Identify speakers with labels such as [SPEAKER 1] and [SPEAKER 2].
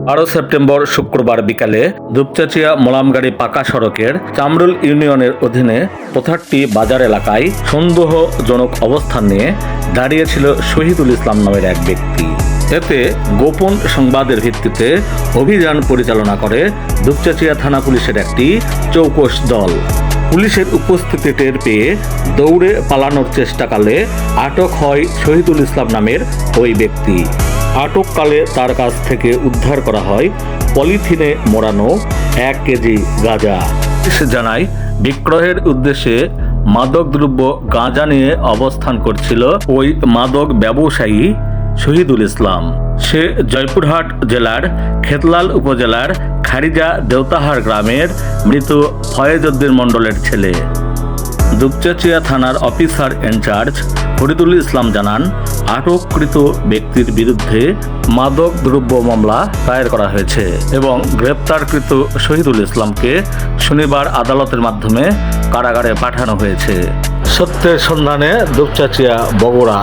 [SPEAKER 1] 12 September শুক্রবার বিকালে দুপচাচিয়া মোলামগাড়ি পাকা সড়কের চামরুল ইউনিয়নের অধীনে পোথাট্টি বাজার এলাকায় সন্দেহজনক অবস্থান নিয়ে দাঁড়িয়েছিল শহীদুল ইসলাম নামের এক ব্যক্তি। এতে গোপন সংবাদের ভিত্তিতে অভিযান পরিচালনা করে দুপচাচিয়া থানা পুলিশের একটি চৌকস দল। পুলিশের উপস্থিতি টের পেয়ে দৌড়ে পালানোর চেষ্টাকালে আটক হয় শহীদুল ইসলাম নামের ওই ব্যক্তি। আটককালে তার কাছ থেকে উদ্ধার করা হয় পলিথিনে মোড়ানো 1 কেজি গাঁজা। পুলিশ জানায়, বিক্রয়ের উদ্দেশ্যে মাদকদ্রব্য গাঁজা নিয়ে অবস্থান করছিল ওই মাদক ব্যবসায়ী শহীদুল ইসলাম। সে জয়পুরহাট জেলার খেতলাল উপজেলার খারিজা দেওতাহার গ্রামের মৃত ফয়েজ উদ্দিন মণ্ডলের ছেলে। দুপচাচিয়া থানার অফিসার ইনচার্জ ফরিদুল ইসলাম জানান, আটককৃত ব্যক্তির বিরুদ্ধে মাদক দ্রব্য মামলা দায়ের করা হয়েছে এবং গ্রেপ্তারকৃত শহীদুল ইসলামকে শনিবার আদালতের মাধ্যমে কারাগারে পাঠানো হয়েছে। সত্যের সন্ধানে দুপচাচিয়া বগুড়া।